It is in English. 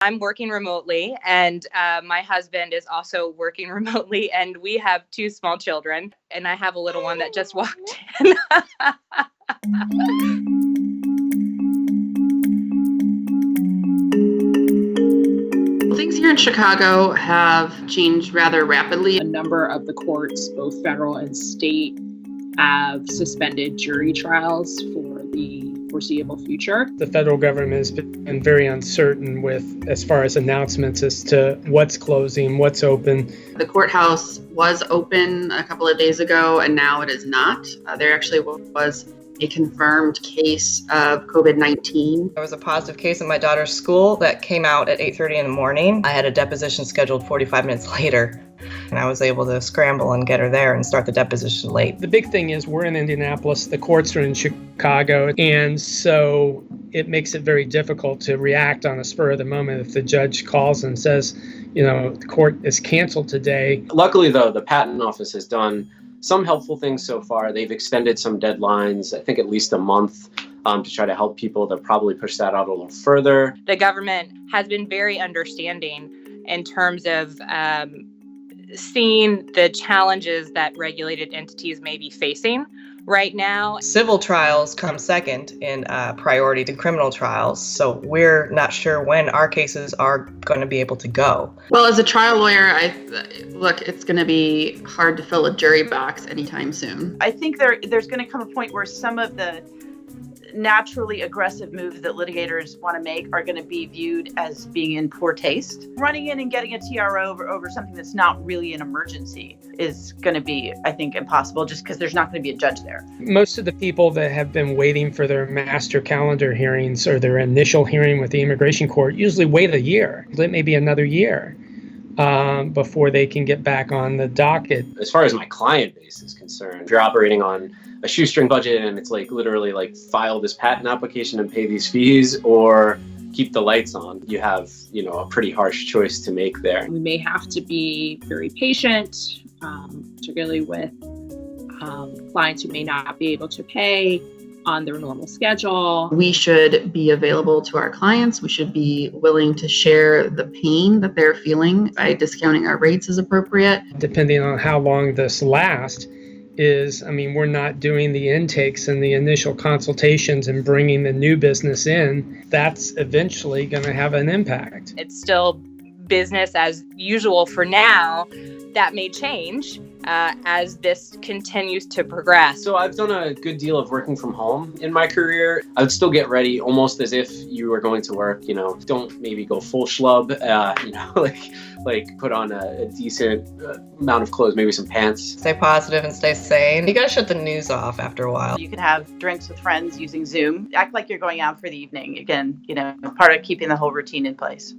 I'm working remotely, and my husband is also working remotely, and we have two small children, and I have a little one that just walked in. Things here in Chicago have changed rather rapidly. A number of the courts, both federal and state, have suspended jury trials for the foreseeable future. The federal government has been very uncertain as far as announcements as to what's closing, what's open. The courthouse was open a couple of days ago, and now it is not. There actually was a confirmed case of COVID-19. There was a positive case in my daughter's school that came out at 8:30 in the morning. I had a deposition scheduled 45 minutes later, and I was able to scramble and get her there and start the deposition late. The big thing is we're in Indianapolis, the courts are in Chicago, and so it makes it very difficult to react on the spur of the moment if the judge calls and says, the court is canceled today. Luckily, though, the patent office has done some helpful things so far. They've extended some deadlines, I think at least a month, to try to help people. They'll probably push that out a little further. The government has been very understanding in terms of seeing the challenges that regulated entities may be facing right now. Civil trials come second in priority to criminal trials, so we're not sure when our cases are going to be able to go. Well, as a trial lawyer, it's going to be hard to fill a jury box anytime soon. I think there's going to come a point where some of the naturally aggressive moves that litigators want to make are going to be viewed as being in poor taste. Running in and getting a TRO over something that's not really an emergency is going to be, I think, impossible just because there's not going to be a judge there. Most of the people that have been waiting for their master calendar hearings or their initial hearing with the immigration court usually wait a year, maybe another year, before they can get back on the docket. As far as my client base is concerned, if you're operating on a shoestring budget and it's literally file this patent application and pay these fees or keep the lights on, you have, a pretty harsh choice to make there. We may have to be very patient, particularly with clients who may not be able to pay on their normal schedule. We should be available to our clients. We should be willing to share the pain that they're feeling by discounting our rates as appropriate. Depending on how long this lasts, we're not doing the intakes and the initial consultations and bringing the new business in. That's eventually going to have an impact. It's still business as usual for now. That may change as this continues to progress. So I've done a good deal of working from home in my career. I would still get ready almost as if you were going to work. Don't maybe go full schlub, put on a decent amount of clothes, maybe some pants. Stay positive and stay sane. You got to shut the news off after a while. You can have drinks with friends using Zoom. Act like you're going out for the evening. Again, part of keeping the whole routine in place.